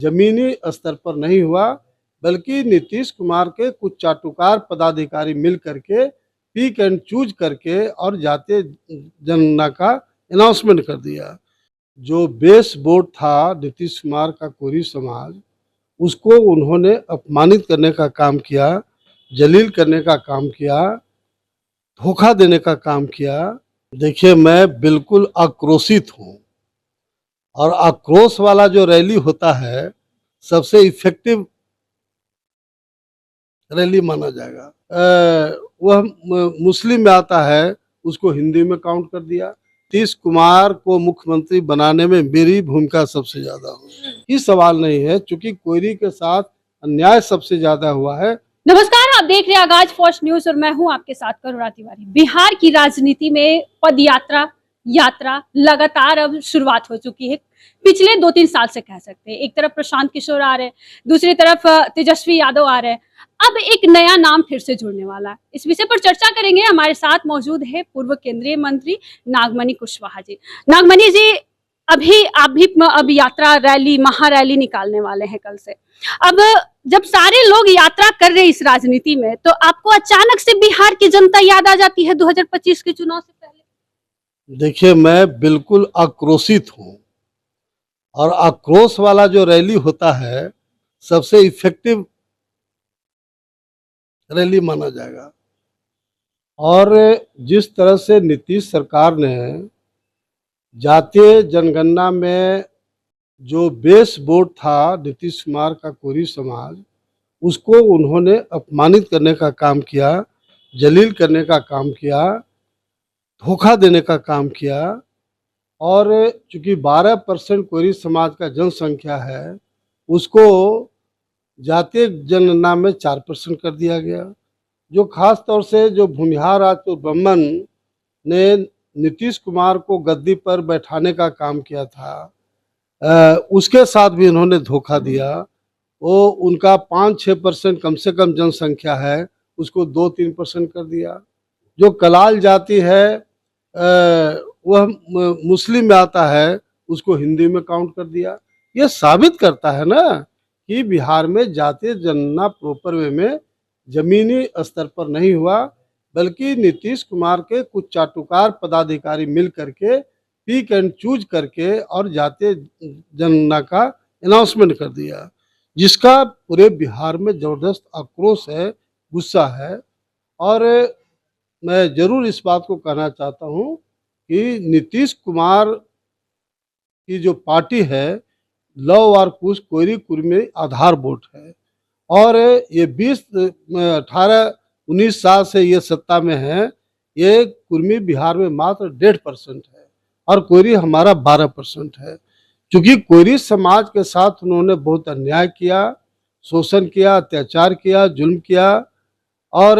जमीनी स्तर पर नहीं हुआ, बल्कि नीतीश कुमार के कुछ चाटुकार पदाधिकारी मिल करके पिक एंड चूज करके और जातीय जनगणना का अनाउंसमेंट कर दिया। जो बेस बोर्ड था नीतीश कुमार का कोरी समाज, उसको उन्होंने अपमानित करने का काम किया, जलील करने का काम किया, धोखा देने का काम किया। देखिए, मैं बिल्कुल आक्रोशित हूँ और आक्रोश वाला जो रैली होता है सबसे इफेक्टिव रैली माना जाएगा। वह मुस्लिम में आता है, उसको हिंदी में काउंट कर दिया। नीतीश कुमार को मुख्यमंत्री बनाने में मेरी भूमिका सबसे ज्यादा है, ये सवाल नहीं है, क्योंकि कोयरी के साथ अन्याय सबसे ज्यादा हुआ है। नमस्कार, आप देख रहे हैं आगाज फर्स्ट न्यूज और मैं हूं आपके साथ करुणा तिवारी। बिहार की राजनीति में पद यात्रा लगातार अब शुरुआत हो चुकी है। पिछले 2-3 साल से कह सकते हैं। एक तरफ प्रशांत किशोर आ रहे हैं, दूसरी तरफ तेजस्वी यादव आ रहे हैं। अब एक नया नाम फिर से जुड़ने वाला है। इस विषय पर चर्चा करेंगे। हमारे साथ मौजूद है पूर्व केंद्रीय मंत्री नागमणि कुशवाहा जी। नागमणि जी, आप भी अब यात्रा रैली महारैली निकालने वाले हैं कल से। अब जब सारे लोग यात्रा कर रहे हैं इस राजनीति में, तो आपको अचानक से बिहार की जनता याद आ जाती है 2025 के चुनाव से पहले? देखिए, मैं बिल्कुल आक्रोशित हूँ और आक्रोश वाला जो रैली होता है सबसे इफेक्टिव रैली माना जाएगा। और जिस तरह से नीतीश सरकार ने जातीय जनगणना में जो बेस बोर्ड था नीतीश कुमार का कोरी समाज, उसको उन्होंने अपमानित करने का काम किया, जलील करने का काम किया, धोखा देने का काम किया। और चूंकि 12% कोरी समाज का जनसंख्या है, उसको जातीय जनगणना में 4% कर दिया गया। जो खास तौर से जो भूमिहार राजपूत ब्राह्मण ने नीतीश कुमार को गद्दी पर बैठाने का काम किया था, उसके साथ भी इन्होंने धोखा दिया। वो उनका 5-6% कम से कम जनसंख्या है, उसको 2-3% कर दिया। जो कलाल जाति है, वह मुस्लिम में आता है, उसको हिंदी में काउंट कर दिया। ये साबित करता है ना कि बिहार में जातीय जनगणना प्रॉपर वे में जमीनी स्तर पर नहीं हुआ, बल्कि नीतीश कुमार के कुछ चाटुकार पदाधिकारी मिल करके पिक एंड चूज करके और जातीय जनगणना का अनाउंसमेंट कर दिया, जिसका पूरे बिहार में जबरदस्त आक्रोश है, गुस्सा है। और मैं जरूर इस बात को कहना चाहता हूँ कि नीतीश कुमार की जो पार्टी है, लव और कुश कोयरी कुर्मी आधारभूत है। और ये 18-19 साल से ये सत्ता में है। ये कुर्मी बिहार में मात्र 1.5% है और कोयरी हमारा 12% है। क्योंकि कोयरी समाज के साथ उन्होंने बहुत अन्याय किया, शोषण किया, अत्याचार किया, जुल्म किया और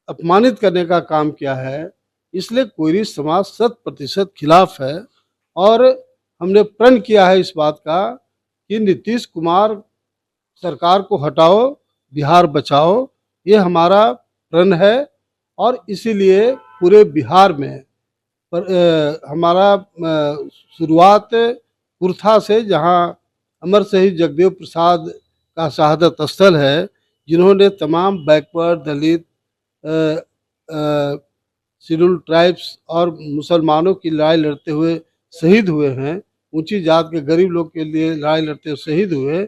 अपमानित करने का काम किया है, इसलिए कोयरी समाज 100% खिलाफ है। और हमने प्रण किया है इस बात का कि नीतीश कुमार सरकार को हटाओ, बिहार बचाओ, ये हमारा प्रण है। और इसीलिए पूरे बिहार में हमारा शुरुआत कुर्था से, जहाँ अमर शहीद जगदेव प्रसाद का शहादत स्थल है, जिन्होंने तमाम बैकवर्ड, दलित, शेड्यूल ट्राइब्स और मुसलमानों की लड़ाई लड़ते हुए शहीद हुए हैं, ऊंची जात के गरीब लोग के लिए लड़ाई लड़ते हुए शहीद हुए,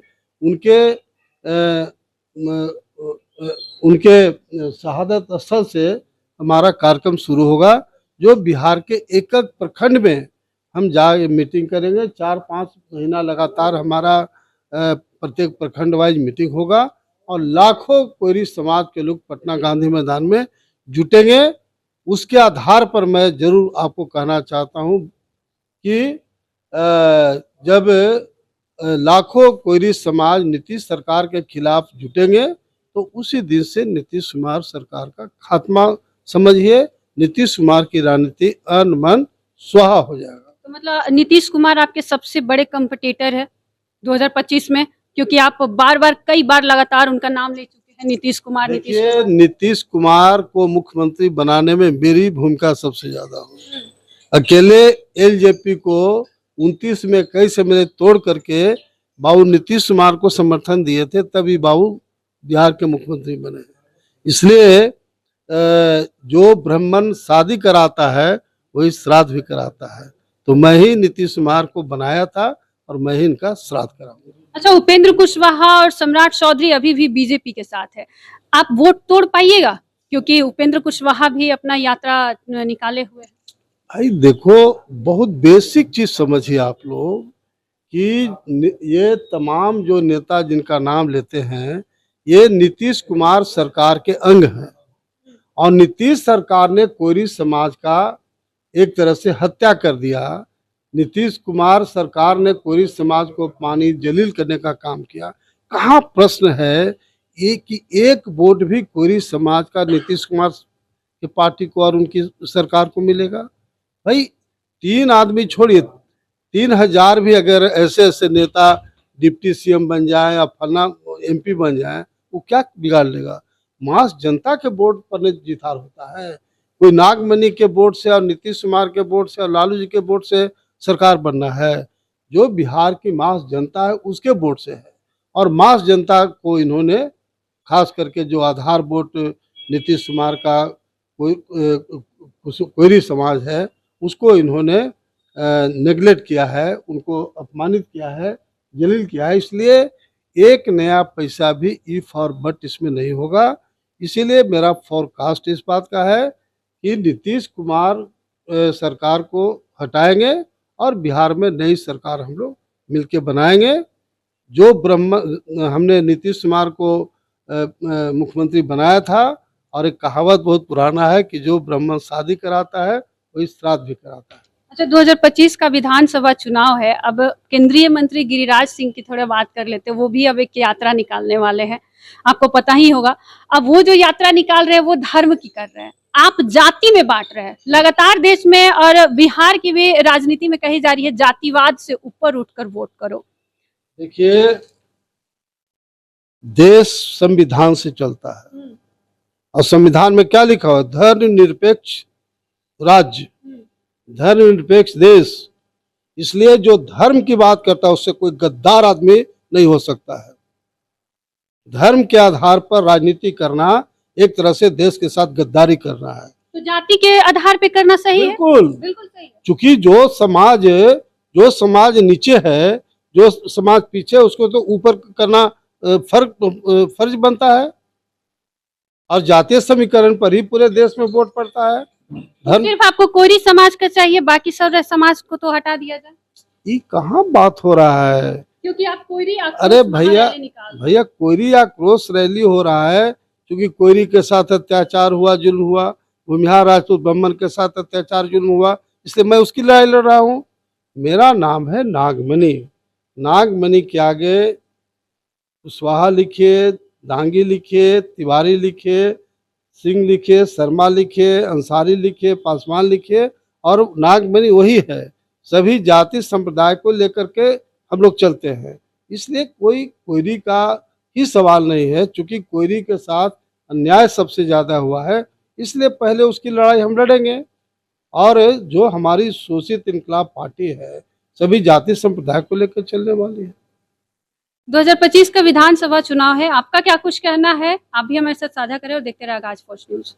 उनके शहादत स्थल से हमारा कार्यक्रम शुरू होगा, जो बिहार के एक एक प्रखंड में हम जाके मीटिंग करेंगे। 4-5 महीना लगातार हमारा प्रत्येक प्रखंड वाइज मीटिंग होगा और लाखों कोयरी समाज के लोग पटना गांधी मैदान में जुटेंगे। उसके आधार पर मैं जरूर आपको कहना चाहता हूं कि जब लाखों कोयरी समाज नीतीश सरकार के खिलाफ जुटेंगे, तो उसी दिन से नीतीश कुमार सरकार का खात्मा समझिए, नीतीश कुमार की राजनीति अन मन स्वाहा हो जाएगा। तो मतलब नीतीश कुमार आपके सबसे बड़े कंपटीटर है 2025 में, क्योंकि आप कई बार लगातार उनका नाम ले चुके हैं, नीतीश कुमार। देखिए, नीतीश कुमार को मुख्यमंत्री बनाने में मेरी भूमिका सबसे ज्यादा है। अकेले एलजेपी को 29 में कई से मेरे तोड़ करके बाबू नीतीश कुमार को समर्थन दिए थे, तभी बाबू बिहार के मुख्यमंत्री बने। इसलिए जो ब्राह्मण शादी कराता है वही श्राद्ध भी कराता है। तो मैं ही नीतीश कुमार को बनाया था और मैं ही इनका श्राद्ध कराऊंगा। अच्छा, उपेंद्र कुशवाहा और सम्राट चौधरी अभी भी बीजेपी के साथ है, आप वोट तोड़ पाइएगा? क्योंकि उपेंद्र कुशवाहा भी अपना यात्रा निकाले हुए हैं। भाई देखो, बहुत बेसिक चीज समझिए आप लोग कि ये तमाम जो नेता जिनका नाम लेते हैं ये नीतीश कुमार सरकार के अंग हैं, और नीतीश सरकार ने कोरी समाज का एक तरह से हत्या कर दिया। नीतीश कुमार सरकार ने कोरी समाज को पानी जलील करने का काम किया। कहाँ प्रश्न है ये कि एक वोट भी कोरी समाज का नीतीश कुमार की पार्टी को और उनकी सरकार को मिलेगा? भाई 3 आदमी छोड़िए, 3000 भी अगर ऐसे ऐसे नेता डिप्टी सीएम बन जाए या फलना एमपी बन जाए, वो क्या बिगाड़ लेगा? मास जनता के वोट पर निहितार होता है। कोई नागमणि के वोट से और नीतीश कुमार के वोट से और लालू जी के वोट से सरकार बनना है? जो बिहार की मास जनता है उसके वोट से है। और मास जनता को इन्होंने खास करके जो आधार वोट नीतीश कुमार का कोई समाज है उसको इन्होंने नेगलेक्ट किया है, उनको अपमानित किया है, जलील किया है। इसलिए एक नया पैसा भी इफ और बट इसमें नहीं होगा। इसीलिए मेरा फोरकास्ट इस बात का है कि नीतीश कुमार सरकार को हटाएंगे और बिहार में नई सरकार हम लोग मिलके बनाएंगे। जो हमने नीतीश कुमार को मुख्यमंत्री बनाया था, और एक कहावत बहुत पुराना है कि जो ब्राह्मण शादी कराता है वही श्राद्ध भी कराता है। अच्छा, 2025 का विधानसभा चुनाव है, अब केंद्रीय मंत्री गिरिराज सिंह की थोड़ा बात कर लेते हैं। वो भी अब एक यात्रा निकालने वाले हैं, आपको पता ही होगा। अब वो जो यात्रा निकाल रहे हैं वो धर्म की कर रहे हैं, आप जाति में बांट रहे हैं लगातार देश में, और बिहार की भी राजनीति में कही जा रही है जातिवाद से ऊपर उठकर वोट करो। देखिए, देश संविधान से चलता है और संविधान में क्या लिखा हुआ है? धर्मनिरपेक्ष राज्य, धर्मनिरपेक्ष देश। इसलिए जो धर्म की बात करता है उससे कोई गद्दार आदमी नहीं हो सकता है। धर्म के आधार पर राजनीति करना एक तरह से देश के साथ गद्दारी करना है। तो जाति के आधार पे करना सही है? बिल्कुल सही है। चूंकि जो समाज नीचे है, जो समाज पीछे, उसको तो ऊपर करना फर्ज बनता है। और जातीय समीकरण पर ही पूरे देश में वोट पड़ता है। तो सिर्फ आपको कोरी समाज का चाहिए, बाकी सब समाज को तो हटा दिया जाए? ये कहाँ बात हो रहा है? क्योंकि आप कोयरी अरे भैया कोयरी आक्रोश रैली हो रहा है क्योंकि कोयरी के साथ अत्याचार हुआ, जुल्म हुआ, भूमिहार राजपूत ब्राह्मण के साथ अत्याचार जुल्म हुआ, इसलिए मैं उसकी लड़ाई लड़ रहा हूँ। मेरा नाम है नागमणि। नागमणि के आगे कुशवाहा लिखिए, डांगी लिखिए, तिवारी लिखिए, सिंह लिखिए, शर्मा लिखिए, अंसारी लिखिए, पासवान लिखिए, और नागमणि वही है। सभी जाति संप्रदाय को लेकर के हम लोग चलते हैं। इसलिए कोई कोयरी का ही सवाल नहीं है। चूंकि कोयरी के साथ अन्याय सबसे ज्यादा हुआ है, इसलिए पहले उसकी लड़ाई हम लड़ेंगे। और जो हमारी शोषित इनकलाब पार्टी है सभी जाति संप्रदाय को लेकर चलने वाली है। 2025 का विधानसभा चुनाव है, आपका क्या कुछ कहना है? आप भी हमारे साथ साझा करें और देखते रहिए आज फर्स्ट न्यूज।